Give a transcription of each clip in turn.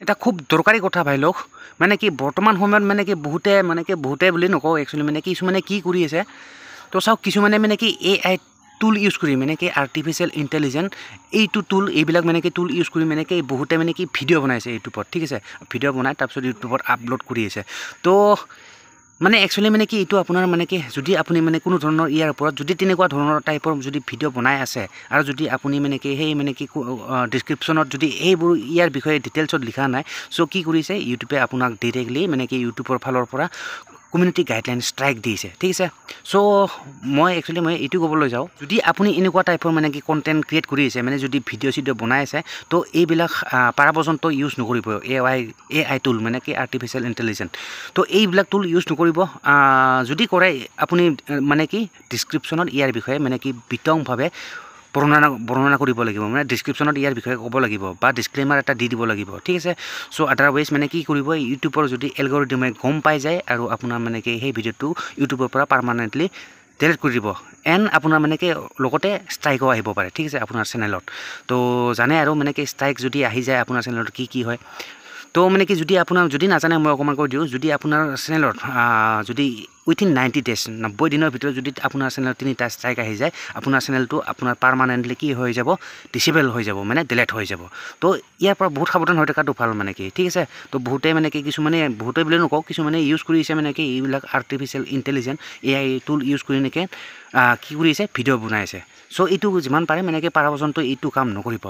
এটা খুব দৰকাৰী কথা ভাই লোক মানে কি বৰ্তমান সময়ত মানে কি বহুতে বুলি নকওঁ একচুৱেলি মানে কিছুমানে কি কৰি আছে তো চাওক কিছুমানে মানে কি AI টুল ইউজ কৰি মানে কি আৰ্টিফিচিয়েল ইণ্টেলিজেন্স এইটো টুল এইবিলাক মানে কি টুল ইউজ কৰি মানে কি বহুতে মানে কি ভিডিঅ' বনাইছে ইউটিউবত ঠিক আছে ভিডিঅ' বনাই তাৰপিছত ইউটিউবত আপলোড কৰি আছে তো মানে একচুৱেলি মানে কি এইটো আপোনাৰ মানে কি যদি আপুনি মানে কোনো ধৰণৰ ইয়াৰ ওপৰত যদি তেনেকুৱা ধৰণৰ টাইপৰ যদি ভিডিঅ' বনাই আছে আৰু যদি আপুনি মানে কি সেই মানে কি ডিছক্ৰিপশ্যনত যদি এইবোৰ ইয়াৰ বিষয়ে ডিটেইলছত লিখা নাই চ' কি কৰিছে ইউটিউবে আপোনাক ডাইৰেক্টলি মানে কি ইউটিউবৰ ফালৰ পৰা কমিউনিটি গাইডলাইন ষ্ট্ৰাইক দিছে ঠিক আছে চ' মই এইটো ক'বলৈ যাওঁ যদি আপুনি এনেকুৱা টাইপৰ মানে কি কণ্টেণ্ট ক্ৰিয়েট কৰি আছে মানে যদি ভিডিঅ' চিডিঅ' বনাই আছে তো এইবিলাক পাৰা পৰ্যন্ত ইউজ নকৰিব AI টুল মানে কি আৰ্টিফিচিয়েল ইণ্টেলিজেন্স তো এইবিলাক টুল ইউজ নকৰিব যদি কৰে আপুনি মানে কি ডিছক্ৰিপশ্যনত ইয়াৰ বিষয়ে মানে কি বিতংভাৱে বৰ্ণনা কৰিব লাগিব মানে ডিছক্ৰিপশ্যনত ইয়াৰ বিষয়ে ক'ব লাগিব বা ডিছক্লেমাৰ এটা দি দিব লাগিব ঠিক আছে চ' আদাৰৱাইজ মানে কি কৰিব ইউটিউবৰ যদি এলগৰিদমে গম পাই যায় আৰু আপোনাৰ মানে কি সেই ভিডিঅ'টো ইউটিউবৰ পৰা পাৰ্মানেণ্টলি ডিলিট কৰি দিব এণ্ড আপোনাৰ মানে কি লগতে ষ্ট্ৰাইকো আহিব পাৰে ঠিক আছে আপোনাৰ চেনেলত তো জানে আৰু মানে কি ষ্ট্ৰাইক যদি আহি যায় আপোনাৰ চেনেলত কি হয় তো মানে কি যদি নাজানে মই অকণমান কৈ দিওঁ যদি আপোনাৰ চেনেলত যদি উইথিন 90 ডেজ 90 দিনৰ ভিতৰত যদি আপোনাৰ চেনেলত 3টা ষ্ট্ৰাইক আহি যায় আপোনাৰ চেনেলটো আপোনাৰ পাৰ্মানেণ্টলি কি হৈ যাব ডিচেবল হৈ যাব মানে ডিলিট হৈ যাব তো ইয়াৰ পৰা বহুত সাৱধান হৈ থকাটো ভাল মানে কি ঠিক আছে তো বহুতে মানে কি বহুতে বুলি নকওঁ কিছুমানে ইউজ কৰিছে মানে কি এইবিলাক আৰ্টিফিচিয়েল ইণ্টেলিজেন্স AI টুল ইউজ কৰি নেকি কি কৰিছে ভিডিঅ' বনাইছে চ' এইটো যিমান পাৰে মানে কি পাৰা পৰ্যন্ত এইটো কাম নকৰিব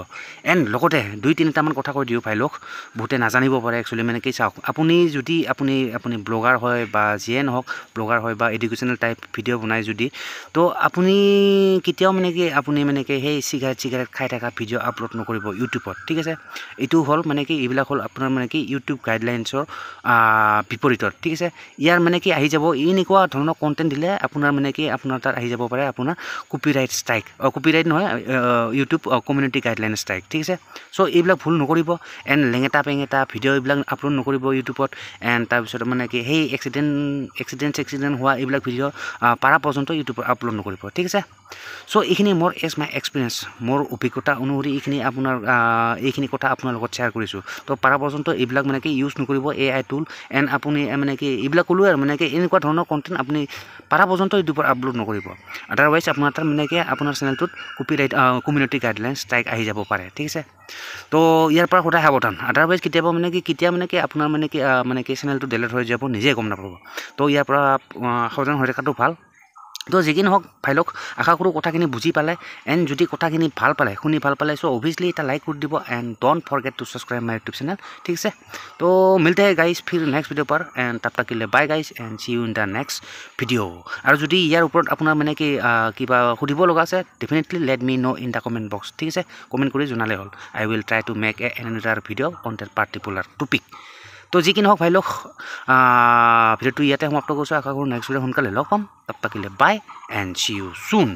এণ্ড লগতে 2-3টামান কথা কৈ দিওঁ ভাই লোক বহুতে নাজানিব পাৰে একচুৱেলি মানে কি চাওক আপুনি যদি আপুনি ব্লগাৰ হয় বা যিয়ে নহওক ব্লগাৰ হয় বা এডুকেশ্যনেল টাইপ ভিডিঅ' বনাই যদি তো আপুনি কেতিয়াও মানে কি সেই চিগাৰেট খাই থকা ভিডিঅ' আপলোড নকৰিব ইউটিউবত ঠিক আছে এইটো হ'ল মানে কি এইবিলাক হ'ল আপোনাৰ মানে কি ইউটিউব গাইডলাইনছৰ বিপৰীতত ঠিক আছে ইয়াৰ মানে কি আহি যাব এনেকুৱা ধৰণৰ কণ্টেণ্ট দিলে আপোনাৰ মানে কি আপোনাৰ তাত আহি যাব পাৰে আপোনাৰ কপিৰাইট ষ্ট্ৰাইক কপিৰাইট নহয় ইউটিউব কমিউনিটি গাইডলাইন ষ্ট্ৰাইক ঠিক আছে চ' এইবিলাক ভুল নকৰিব এণ্ড লেঙেটা পেঙেটা ভিডিঅ' এইবিলাক আপলোড নকৰিব ইউটিউবত এণ্ড তাৰপিছত মানে কি সেই এক্সিডেণ্ট হোৱা এইবিলাক ভিডিঅ' পাৰা পৰ্যন্ত ইউটিউবত আপলোড নকৰিব ঠিক আছে চ' এইখিনি মোৰ মাই এক্সপিৰিয়েঞ্চ মোৰ অভিজ্ঞতা অনুসৰি এইখিনি কথা আপোনাৰ লগত শ্বেয়াৰ কৰিছোঁ তো পাৰা পৰ্যন্ত এইবিলাক মানে কি ইউজ নকৰিব AI টুল এণ্ড আপুনি মানে কি এইবিলাক ক'লোৱে আৰু মানে কি এনেকুৱা ধৰণৰ কণ্টেণ্ট আপুনি পাৰা পৰ্যন্ত ইউটিউবত আপলোড নকৰিব আদাৰৱাইজ আপোনাৰ তাত মানে কি আপোনাৰ চেনেলটোত কমিউনিটি গাইডলাইন ষ্ট্ৰাইক আহি যাব পাৰে ঠিক আছে তো ইয়াৰ পৰা সদায় সাৱধান আদাৰৱাইজ কেতিয়া মানে কি আপোনাৰ মানে কি চেনেলটো ডিলিট হৈ যাব নিজে গম নাপাব তো ইয়াৰ পৰা সাৱধান হৈ থকাটো ভাল তো যিকি নহওক ভাই লোক আশা কৰোঁ কথাখিনি বুজি পালে এণ্ড যদি কথাখিনি শুনি ভাল পালে চ' অভিয়াছলি এটা লাইক কৰি দিব and don't forget to subscribe my YouTube channel ঠিক আছে তো মিলতে হে গাইজ ফিৰ নেক্সট ভিডিঅ' পাৰ এণ্ড তাব তাক কিলে bye guys and see you in the next video' আৰু যদি ইয়াৰ ওপৰত আপোনাৰ মানে কি কিবা সুধিব লগা আছে definitely let me know' in the comment box ঠিক আছে কমেণ্ট কৰি জনালে হ'ল I will try to make another video' on that particular topic তো যি কি নহওক ভাই লোক ভিডিঅ'টো ইয়াতে সমাপ্ত কৰিছোঁ আশা কৰোঁ নেক্সট ভিডিঅ' সোনকালে লগ পাম তাব তাকিলে বাই এণ্ড চি ইউ চুন